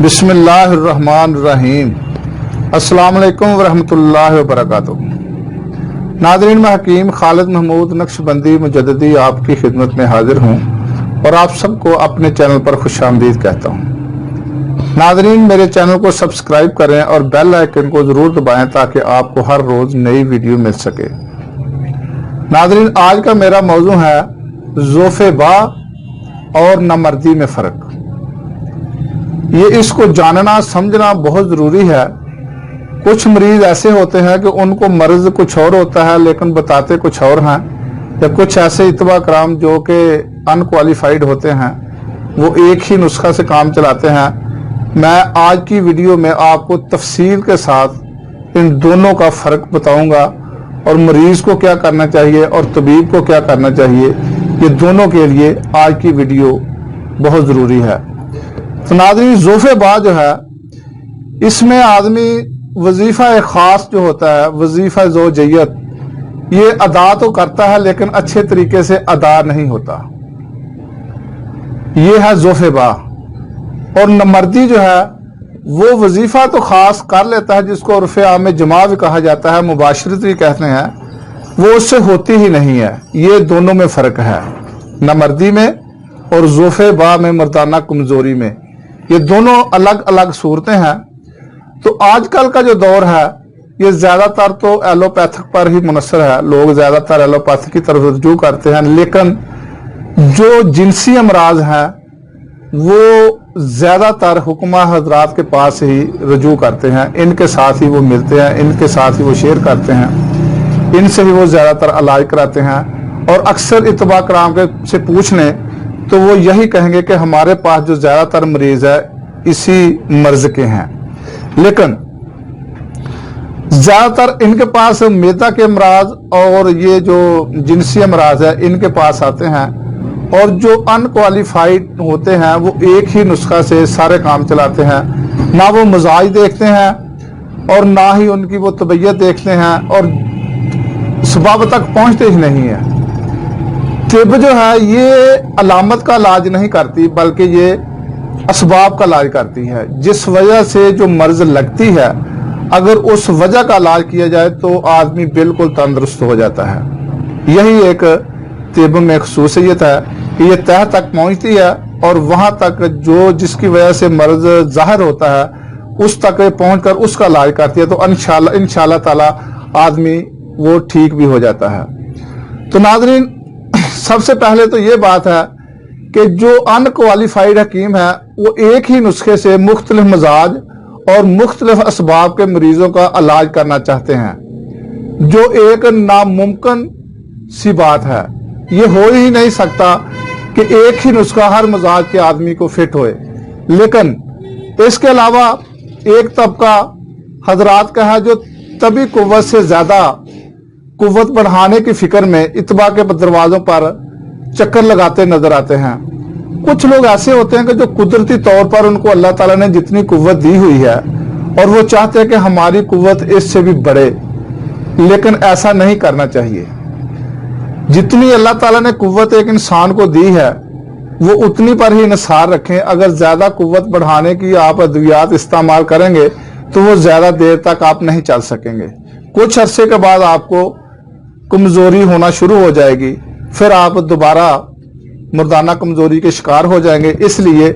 बिस्मिल्लाहिर्रहमानिर्रहीम। अस्सलाम वालेकुम वरहमतुल्लाहि वबरकातुहू। नाज़रीन, मैं हकीम खालिद महमूद नक्शबंदी मुजद्दिदी आपकी खिदमत में हाजिर हूँ और आप सबको अपने चैनल पर खुशामदीद कहता हूँ। नाज़रीन, मेरे चैनल को सब्सक्राइब करें और बेल आइकन को ज़रूर दबाएं ताकि आपको हर रोज़ नई वीडियो मिल सके। नाज़रीन, आज का मेरा मौजू है ज़ोफ़े बा और नामर्दी में फ़र्क। ये इसको जानना समझना बहुत ज़रूरी है। कुछ मरीज ऐसे होते हैं कि उनको मर्ज कुछ और होता है लेकिन बताते कुछ और हैं, या कुछ ऐसे इत्बा कराम जो कि अनक्वालिफाइड होते हैं वो एक ही नुस्खा से काम चलाते हैं। मैं आज की वीडियो में आपको तफसील के साथ इन दोनों का फ़र्क बताऊंगा और मरीज को क्या करना चाहिए और तबीब को क्या करना चाहिए। ये दोनों के लिए आज की वीडियो बहुत ज़रूरी है। तो नाज़रीन, ज़ोफ़े बा जो है, इसमें आदमी वजीफ़ा ख़ास जो होता है, वजीफ़ा ज़ोजयत, ये अदा तो करता है लेकिन अच्छे तरीके से अदा नहीं होता। ये है ज़ोफ़े बा। और नामर्दी जो है वो वजीफ़ा तो ख़ास कर लेता है, जिसको उर्फ़े आम में जमा भी कहा जाता है, मुबाशरत भी कहते हैं, वो उससे होती ही नहीं है। ये दोनों में फ़र्क है, नामर्दी में और ज़ोफ़े बा में, मर्दाना कमज़ोरी में। ये दोनों अलग अलग सूरतें हैं। तो आजकल का जो दौर है ये ज़्यादातर तो एलोपैथिक पर ही मुनसर है। लोग ज़्यादातर एलोपैथिक की तरफ रुजू करते हैं, लेकिन जो जिनसी अमराज हैं वो ज़्यादातर हुक्मा हजरात के पास ही रुजू करते हैं। इनके साथ ही वो मिलते हैं, इनके साथ ही वो शेयर करते हैं, इनसे ही वो ज़्यादातर इलाज कराते हैं। और अक्सर इत्बा कराम के से पूछ लें तो वो यही कहेंगे कि हमारे पास जो ज़्यादातर मरीज है इसी मर्ज के हैं। लेकिन ज़्यादातर इनके पास मैदा के अमराज और ये जो जिनसी अमराज है इनके पास आते हैं, और जो अनक्वालिफाइड होते हैं वो एक ही नुस्खा से सारे काम चलाते हैं। ना वो मजाज देखते हैं और ना ही उनकी वो तबीयत देखते हैं, और सबब तक पहुंचते ही नहीं है। तिब जो है ये अलामत का इलाज नहीं करती, बल्कि ये असबाब का इलाज करती है। जिस वजह से जो मर्ज लगती है, अगर उस वजह का इलाज किया जाए तो आदमी बिल्कुल तंदुरुस्त हो जाता है। यही एक तिब में खसूसियत है कि ये तह तक पहुंचती है और वहां तक जो जिसकी वजह से मर्ज जाहिर होता है उस तक पहुंचकर उसका इलाज करती है। तो इंशाअल्लाह ताला आदमी वो ठीक भी हो जाता है। तो नाज़रीन, सबसे पहले तो ये बात है कि जो अनक्वालिफाइड हकीम है वो एक ही नुस्खे से मुख्तलिफ मजाज और मुख्तलिफ असबाब के मरीजों का इलाज करना चाहते हैं, जो एक नामुमकिन सी बात है। ये हो ही नहीं सकता कि एक ही नुस्खा हर मजाज के आदमी को फिट होए। लेकिन इसके अलावा एक तबका हजरात का है जो तभी कुव्वत से ज्यादा कुव्वत बढ़ाने की फिक्र में इत्बा के दरवाजों पर चक्कर लगाते नजर आते हैं। कुछ लोग ऐसे होते हैं कि जो कुदरती तौर पर उनको अल्लाह ताला ने जितनी कुव्वत दी हुई है और वो चाहते हैं कि हमारी कुव्वत इससे भी बढ़े, लेकिन ऐसा नहीं करना चाहिए। जितनी अल्लाह ताला ने कुव्वत एक इंसान को दी है वो उतनी पर ही इन्हिसार रखें। अगर ज्यादा कुव्वत बढ़ाने की आप अद्वियात इस्तेमाल करेंगे तो वो ज्यादा देर तक आप नहीं चल सकेंगे। कुछ अरसे के बाद आपको कमजोरी होना शुरू हो जाएगी, फिर आप दोबारा मर्दाना कमजोरी के शिकार हो जाएंगे। इसलिए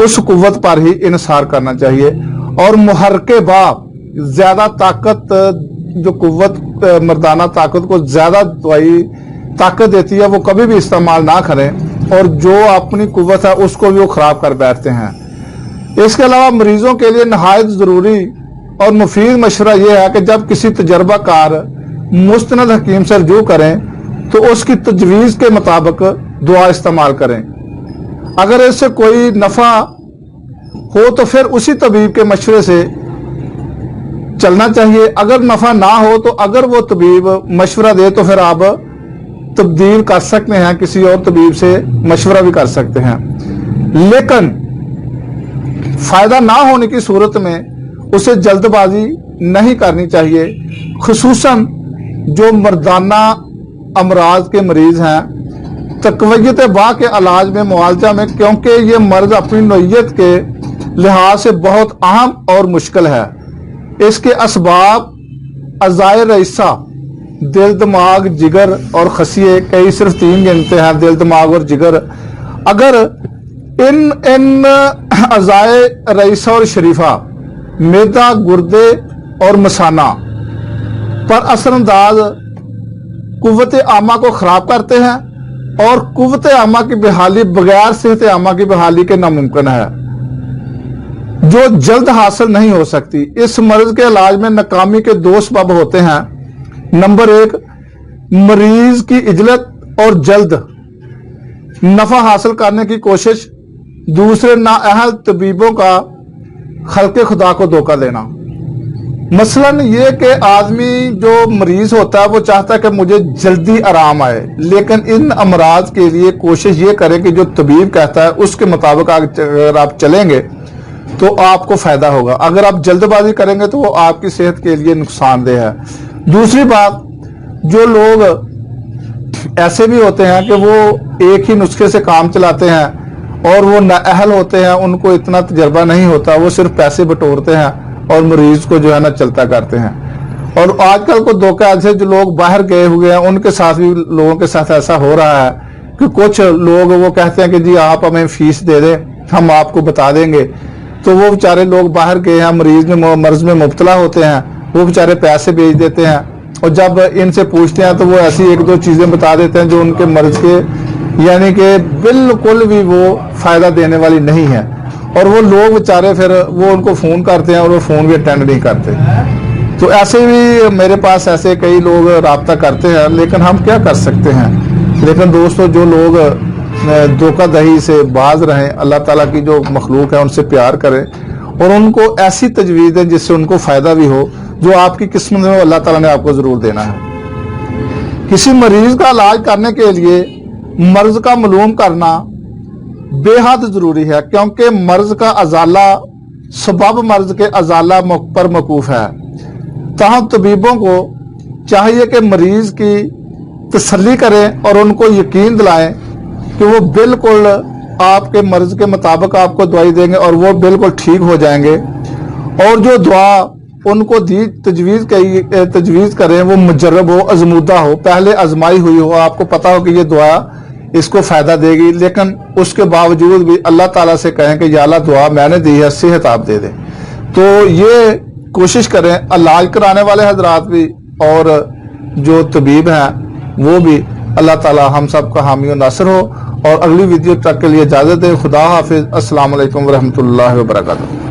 उस कुव्वत पर ही इन्हिसार करना चाहिए। और मुहर्के बा, ज्यादा ताकत, जो कुव्वत मर्दाना ताकत को ज्यादा दवाई ताकत देती है, वो कभी भी इस्तेमाल ना करें, और जो अपनी कुव्वत है उसको भी वो खराब कर बैठते हैं। इसके अलावा मरीजों के लिए नहायत जरूरी और मुफीद मशवरा यह है कि जब किसी तजर्बाकार मुस्तनद हकीम से रुजू करें तो उसकी तजवीज़ के मुताबिक दुआ इस्तेमाल करें। अगर इससे कोई नफ़ा हो तो फिर उसी तबीब के मशवरे से चलना चाहिए। अगर नफ़ा ना हो तो अगर वो तबीब मशवरा दे तो फिर आप तब्दील कर सकते हैं, किसी और तबीब से मशवरा भी कर सकते हैं। लेकिन फ़ायदा ना होने की सूरत में उसे जल्दबाजी नहीं करनी चाहिए, खुसूसन जो मर्दाना अमराज के मरीज हैं। तकवीयत बा के इलाज में, मुआवजा में, क्योंकि ये मर्ज अपनी नोयत के लिहाज से बहुत अहम और मुश्किल है। इसके असबाब अज़ाए रईसा, दिल, दिमाग, जिगर और खसिए, कई सिर्फ 3 गिनते हैं, दिल, दिमाग और जिगर। अगर इन अज़ाए रईसा और शरीफा, मैदा, गुर्दे और मसाना पर असरअंदाज कुव्वत आमा को खराब करते हैं और कुव्वत आमा की बहाली बगैर सेहत आमा की बहाली के नामुमकिन है, जो जल्द हासिल नहीं हो सकती। इस मर्ज के इलाज में नाकामी के 2 सबब होते हैं। नंबर 1, मरीज की इजलत और जल्द नफा हासिल करने की कोशिश। दूसरे, नाअहल तबीबों का खल्के खुदा को धोखा देना। मसलन ये कि आदमी जो मरीज होता है वो चाहता है कि मुझे जल्दी आराम आए, लेकिन इन अमराज के लिए कोशिश ये करें कि जो तबीब कहता है उसके मुताबिक अगर आप चलेंगे तो आपको फायदा होगा। अगर आप जल्दबाजी करेंगे तो वो आपकी सेहत के लिए नुकसानदेह है। दूसरी बात, जो लोग ऐसे भी होते हैं कि वो एक ही नुस्खे से काम चलाते हैं और वो नाअहल होते हैं, उनको इतना तजर्बा नहीं होता, वो सिर्फ पैसे बटोरते हैं और मरीज को जो है ना चलता करते हैं। और आजकल को धोखा से जो लोग बाहर गए हुए हैं उनके साथ भी लोगों के साथ ऐसा हो रहा है कि कुछ लोग वो कहते हैं कि जी आप हमें फीस दे दें, हम आपको बता देंगे। तो वो बेचारे लोग बाहर गए हैं, मर्ज में मुब्तला होते हैं, वो बेचारे पैसे भेज देते हैं और जब इनसे पूछते हैं तो वो ऐसी 1-2 चीजें बता देते हैं जो उनके मर्ज के यानी कि बिल्कुल भी वो फायदा देने वाली नहीं है। और वो लोग बेचारे फिर वो उनको फोन करते हैं और वो फोन भी अटेंड नहीं करते। तो ऐसे भी मेरे पास ऐसे कई लोग राब्ता करते हैं, लेकिन हम क्या कर सकते हैं। लेकिन दोस्तों, जो लोग धोखाधड़ी से बाज रहें, अल्लाह ताला की जो मखलूक है उनसे प्यार करें और उनको ऐसी तजवीज़ दें जिससे उनको फायदा भी हो, जो आपकी किस्मत में अल्लाह ताला ने आपको जरूर देना है। किसी मरीज का इलाज करने के लिए मर्ज का मालूम करना बेहद जरूरी है, क्योंकि मर्ज का अजाला सबब मर्ज के अजाला पर मौकूफ है। ताहम तबीबों को चाहिए कि मरीज की तसल्ली करें और उनको यकीन दिलाएं कि वो बिल्कुल आपके मर्ज के मुताबिक आपको दवाई देंगे और वो बिल्कुल ठीक हो जाएंगे। और जो दुआ उनको दी तजवीज़ करें वो मुजर्रब हो, अजमूदा हो, पहले आजमाई हुई हो, आपको पता हो कि ये दुआ इसको फायदा देगी, लेकिन उसके बावजूद भी अल्लाह ताला से कहें कि या अल्लाह दुआ मैंने दी है, सेहत आप दे दें। तो ये कोशिश करें, इलाज कराने वाले हजरात भी और जो तबीब हैं वो भी। अल्लाह ताला हम सब का हामी और नासिर हो। और अगली वीडियो तक के लिए इजाजत दें। खुदा हाफिज। अस्सलाम वालेकुम व रहमतुल्लाहि व बरकातहू।